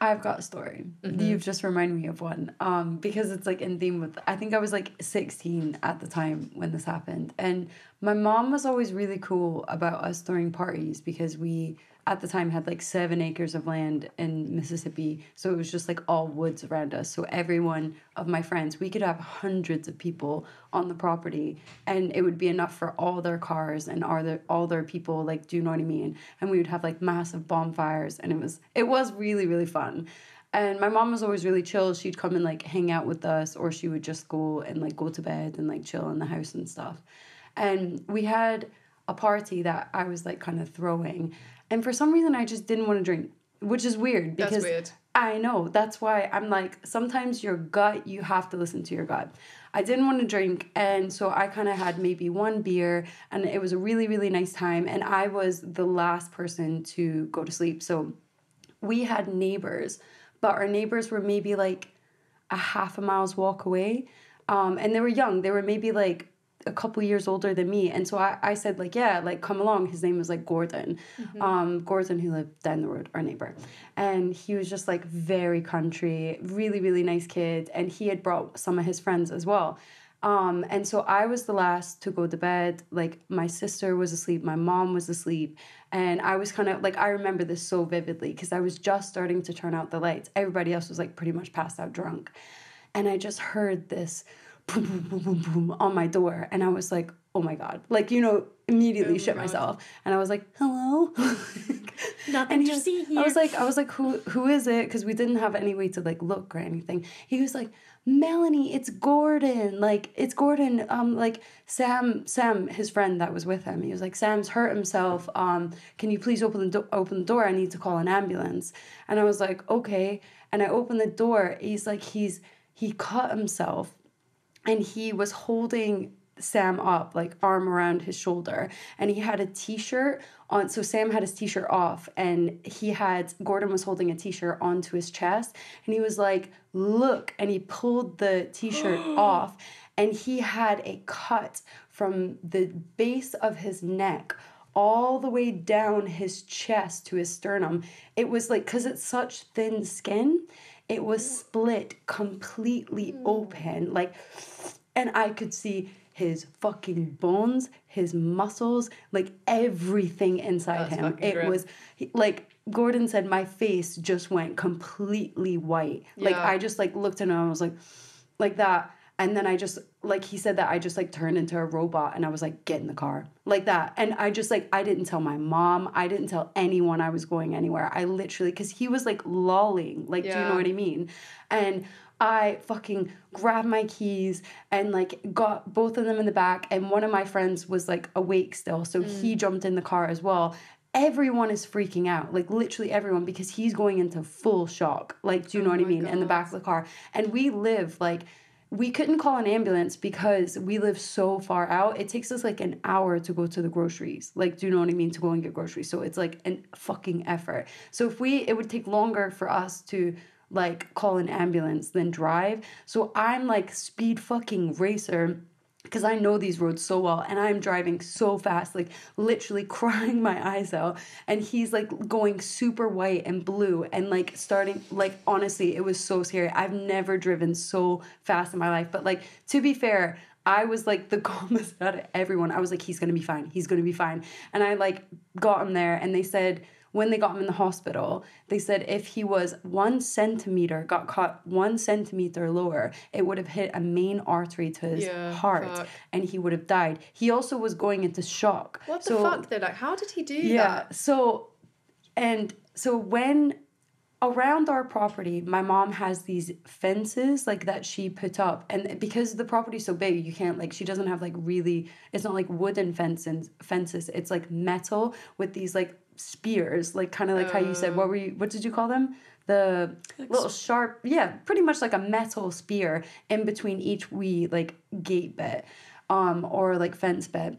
I've got a story. You've just reminded me of one. Because it's like in theme with, I think I was like 16 at the time when this happened. And my mom was always really cool about us throwing parties because we, at the time, had like 7 acres of land in Mississippi. So it was just like all woods around us. So every one of my friends, we could have hundreds of people on the property and it would be enough for all their cars and all their people, like, do you know what I mean? And we would have like massive bonfires and it was really, really fun. And my mom was always really chill. She'd come and like hang out with us, or she would just go and like go to bed and like chill in the house and stuff. And we had a party that I was like kind of throwing. And for some reason, I just didn't want to drink, which is weird. Because that's weird. I know. That's why I'm like, sometimes your gut, you have to listen to your gut. I didn't want to drink. And so I kind of had maybe 1 beer. And it was a really, really nice time. And I was the last person to go to sleep. So we had neighbors. But our neighbors were maybe like a half a mile's walk away. And they were young. They were maybe like a couple years older than me. And so I said like, yeah, like come along. His name was like Gordon. Gordon, who lived down the road, our neighbor. And he was just like very country, really, really nice kid. And he had brought some of his friends as well. And so I was the last to go to bed. Like my sister was asleep, my mom was asleep. And I was kind of like, I remember this so vividly because I was just starting to turn out the lights. Everybody else was like pretty much passed out drunk. And I just heard this boom, boom, boom, boom, boom on my door. And I was like, oh my God. Like, you know, immediately shit myself. And I was like, hello? Nothing to see here. I was like, who is it? Because we didn't have any way to like look or anything. He was like, Melanie, it's Gordon. Like, it's Gordon. Like Sam, his friend that was with him. He was like, Sam's hurt himself. Can you please open the door? I need to call an ambulance. And I was like, okay. And I opened the door. He's like, he cut himself. And he was holding Sam up, like arm around his shoulder. And he had a t-shirt on. So Sam had his t-shirt off. And Gordon was holding a t-shirt onto his chest. And he was like, look. And he pulled the t-shirt off. And he had a cut from the base of his neck all the way down his chest to his sternum. It was like, because it's such thin skin, it was split completely open, like, and I could see his fucking bones, his muscles, like everything inside him. It was like Gordon said, my face just went completely white. Yeah. Like I just like looked at him and I was like that. And then I just, like, he said that I just, like, turned into a robot and I was like, get in the car. Like that. And I just, like, I didn't tell my mom. I didn't tell anyone I was going anywhere. I literally, because he was, like, lolling. Like, do you know what I mean? And I fucking grabbed my keys and, like, got both of them in the back. And one of my friends was, like, awake still. So he jumped in the car as well. Everyone is freaking out, like literally everyone, because he's going into full shock. Like, do you know what I mean? God. In the back of the car. And we live, like, we couldn't call an ambulance because we live so far out. It takes us like an hour to go to the groceries. Like, do you know what I mean? To go and get groceries. So it's like an fucking effort. So it would take longer for us to like call an ambulance than drive. So I'm like speed fucking racer because I know these roads so well and I'm driving so fast, like literally crying my eyes out. And he's like going super white and blue and like starting, like honestly, it was so scary. I've never driven so fast in my life. But like, to be fair, I was like the calmest out of everyone. I was like, he's going to be fine. He's going to be fine. And I like got him there and they said, when they got him in the hospital, they said if he was 1 centimeter, got caught 1 centimeter lower, it would have hit a main artery to his heart and he would have died. He also was going into shock. What the fuck though? Like, how did he do that? Yeah, so when around our property, my mom has these fences like that she put up, and because the property's so big, you can't like, she doesn't have like really, it's not like wooden fences, it's like metal with these like spears, like kind of like how you said, what did you call them? The little sharp, pretty much like a metal spear in between each wee like gate bit, or like fence bit.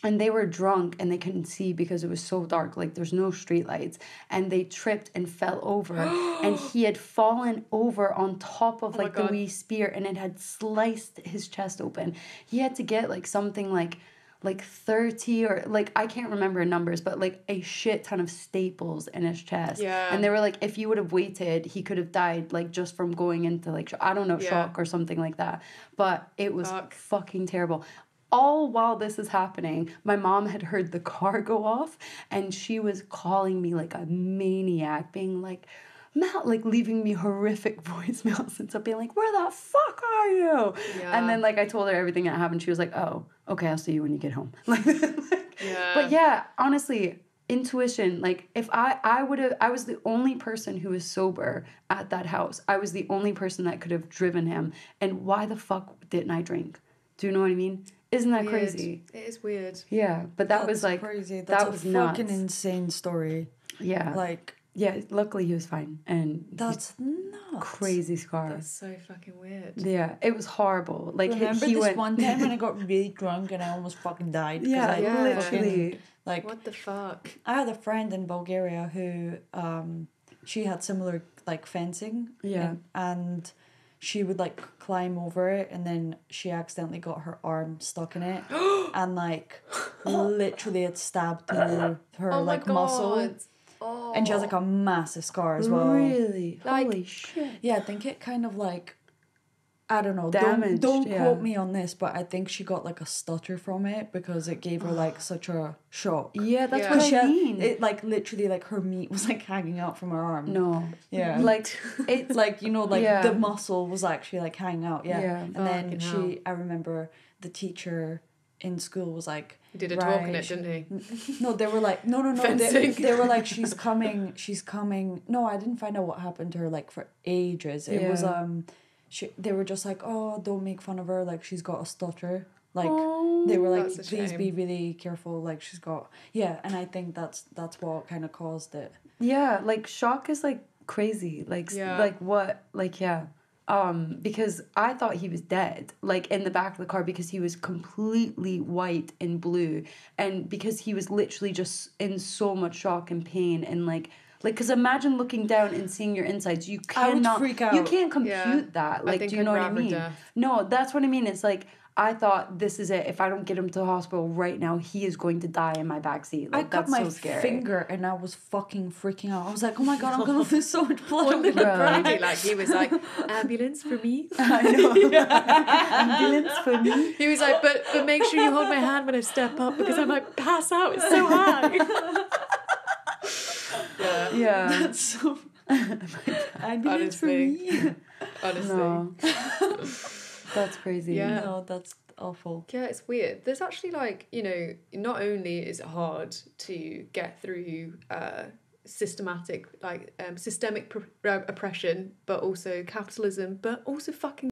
And they were drunk and they couldn't see because it was so dark. Like there's no street lights. And they tripped and fell over. And he had fallen over on top of like the wee spear and it had sliced his chest open. He had to get like something like like 30 or like I can't remember numbers, but like a shit ton of staples in his chest. Yeah. And they were like, if he would have waited, he could have died like just from going into like I don't know, shock or something like that. But it was fucking terrible. All while this is happening, my mom had heard the car go off and she was calling me like a maniac, being like, Mel, like leaving me horrific voicemails and stuff, being like, where the fuck are you? Yeah. And then like I told her everything that happened. She was like, oh, okay, I'll see you when you get home. Like, yeah. But yeah, honestly, intuition, like if I was the only person who was sober at that house. I was the only person that could have driven him. And why the fuck didn't I drink? Do you know what I mean? Isn't that crazy? It is weird. Yeah, but that was like crazy. That's that was a nuts. fucking insane story. Yeah. Like, yeah, luckily he was fine. And that's nuts. Crazy scar. That's so fucking weird. Yeah, it was horrible. Like remember he this went... one time when I got really drunk and I almost fucking died? Yeah, I literally. Like, what the fuck? I had a friend in Bulgaria who she had similar like fencing. Yeah. And she would like climb over it and then she accidentally got her arm stuck in it and like literally it stabbed through her like muscle. Oh. And she has like a massive scar as well. Really? Like, holy shit. Yeah, I think it kind of like, I don't know. Damaged, Don't quote me on this, but I think she got like a stutter from it because it gave her like such a shock. Yeah, that's what I mean. It like literally like her meat was like hanging out from her arm. No. Yeah. Like it's like, you know, like the muscle was actually like hanging out. Yeah. And then I remember the teacher in school was like, he did a talk in it, didn't he? No, they were like, no. They were like, she's coming. No, I didn't find out what happened to her like for ages. It was they were just like, oh, don't make fun of her. Like she's got a stutter. Like they were like, please be really careful. Like she's got and I think that's what kind of caused it. Yeah, like shock is like crazy. Like like what? Like yeah. Because I thought he was dead, like in the back of the car, because he was completely white and blue, and because he was literally just in so much shock and pain, and like, because imagine looking down and seeing your insides. You cannot, I would freak out. You can't compute that. Like, do you know what I mean? No, that's what I mean. It's like, I thought, this is it. If I don't get him to the hospital right now, he is going to die in my backseat. Like, I cut my finger and I was fucking freaking out. I was like, oh my God, I'm going to lose so much blood. I'm going to cry. Like, he was like, ambulance for me? I know. Ambulance for me? He was like, but make sure you hold my hand when I step up because I might pass out. It's so high. Yeah. That's so... ambulance for me? Honestly. No. That's crazy. Yeah. No, that's awful. Yeah, it's weird. There's actually like, you know, not only is it hard to get through systemic oppression, but also capitalism, but also fucking